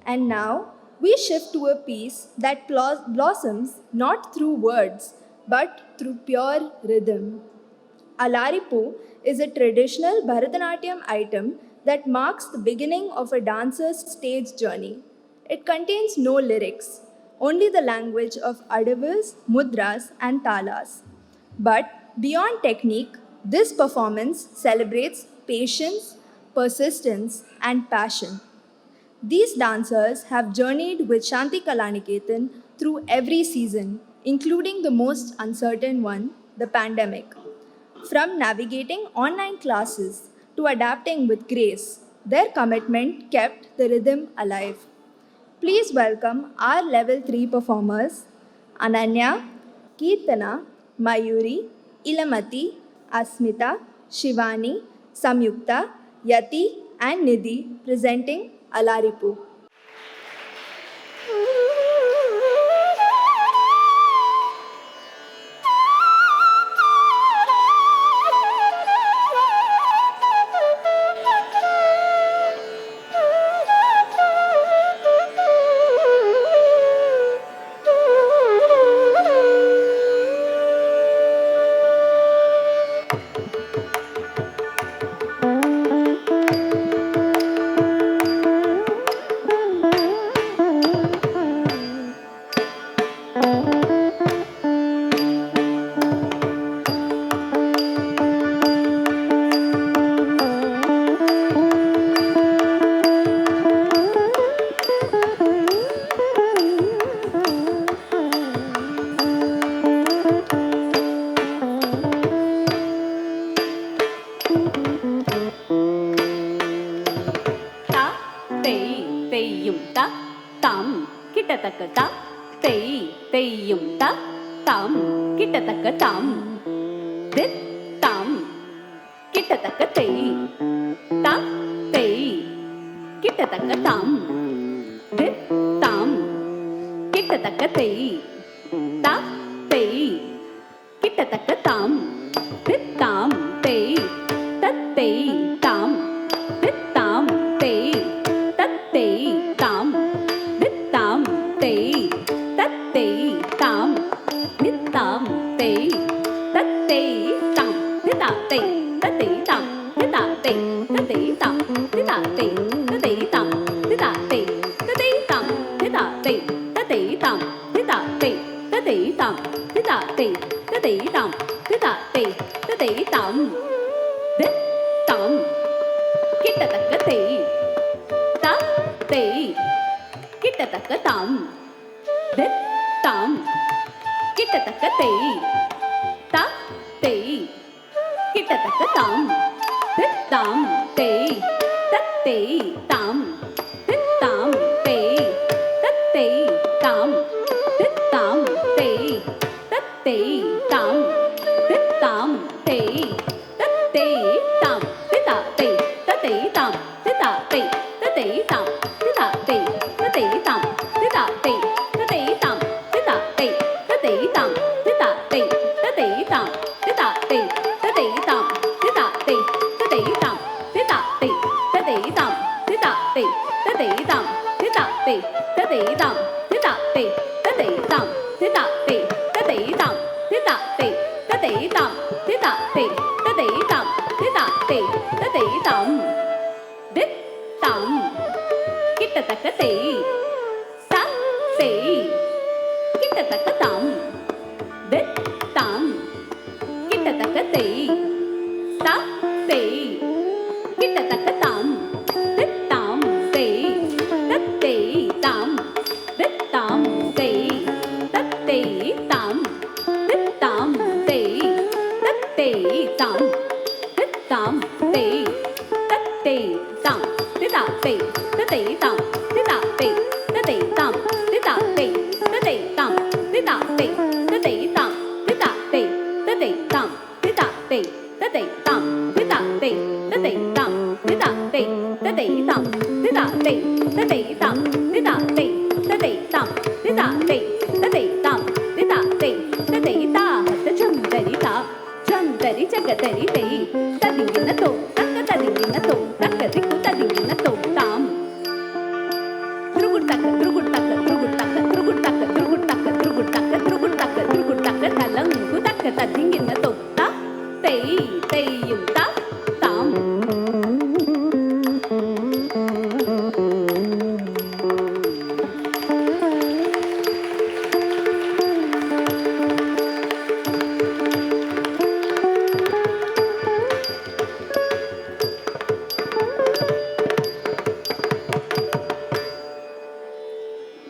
And now we shift to a piece that blossoms not through words but through pure rhythm. Alaripu is a traditional Bharatanatyam item that marks the beginning of a dancer's stage journey. It contains no lyrics, only the language of adavas, mudras, and talas. But beyond technique, this performance celebrates patience, persistence, and passion. These dancers have journeyed with Shanti Kalaniketan through every season, including the most uncertain one, the pandemic. From navigating online classes to adapting with grace, their commitment kept the rhythm alive. Please welcome our level 3 performers Ananya, Kirtana, Mayuri, Ilamati, Asmita, Shivani, Samyukta, Yati, and Nidhi presenting Alaripu. தெய்யும் த தாம் கிட்டத்தக்க த தெய்யும் த தாம் கிட்டத்தக்க தாம் தித் தாம் கிட்டத்தக்க தெய் த தெய் கிட்டத்தக்க தாம் தித் தாம் கிட்டத்தக்க தெய் த தெய் கிட்டத்தக்க தாம் தித் தாம் தெய் தத்தெய் தாம் தித் தாம் தெய் தத்தெய் தாம் தித்தாம் தெய் தத்தெய் தாம் தித்தாம் தெய் தத்தெய் தாம் தித்தா தெய் தத்தெய் தாம் தித்தா தெய் தத்தெய் தாம் தித்தா தெய் தத்தெய் தாம் தித்தா தெய் தத்தெய் தாம் தித்தா தெய் தத்தெய் தாம் தித்தா தெய் தத்தெய் தாம் தித்தா தெய் தத்தெய் தாம் தித்தா தெய் தத்தெய் தாம் தித் தாம் கிட்டத்தக்க தெய் த தெய் கிட்டத்தக்க தாம் தித் தாம் கிட்டத்தக்க தெய் த தெய் கிட்டத்தக்க தாம் தித் தாம் தெய் தத்தெய் தாம் தித் தாம் தெய் தத்தெய் தாம் தித் தாம் தெய் தத்தெய் தாம் தித் தாம் தெய் தத்தெய் தாம் தித்தா தெய் தத்தெய் தாம் தித்தா தெய் தத்தெய் தாம் தித்தா தெய் தத்தெய் தாம் தித்தா தெய் தத்தெய் தாம் தித்தா தெய் தத்தெய் தாம் தித்தா தெய் தத்தெய் தாம் தித்தா தெய் தத்தெய் தாம் தித்தா தெய் தத்தெய் தாம் தித்தா தெய் தத்தெய் தாம் தித்தா தெய் தத்தெய் தாம் தித்தா தெய் தத்தெய் தாம் தித்தா தெய் தத்தெய் தாம் தித்தா தெய் தத்தெய் தாம் தித்தா தெய் தத்தெய் தாம் தித்தா தெய் தத்தெய் தாம் தித்தா தெய் தத்தெய் தாம் தித் தாம் கிட்டத்தக்க தெய் த தெய் கிட்டத்தக்க தாம் தித் தாம் கிட்டத்தக்க தெய் த தெய் கிட்டத்தக்க தாம் தித் தாம் தெய் தத்தெய் தாம் தித் தாம் தெய் தத்தெய் தாம் தித் தாம் தெய் தத்தெய் தாம் தித் தாம் தெய் தத்தெய் தாம் தித்தா தெய் தத்தெய் தாம் தித்தா தெய் தத்தெய் தாம் தித்தா தெய் தத்தெய் தாம் தித்தா தெய் தத்தெய் தாம் தித்தா தெய் தத்தெய் தாம் தித்தா தெய் தத்தெய் தாம் தித்தா தெய் துருகுட்டக்க துருகுட்டக்க துருகுட்டக்க துருகுட்டக்க துருகுட்டக்க துருகுட்டக்க துருகுட்டக்க துருகுட்டக்க தலங்கு தக்க தத்திங்கின தொத்தா தெய் தெய்யும் தா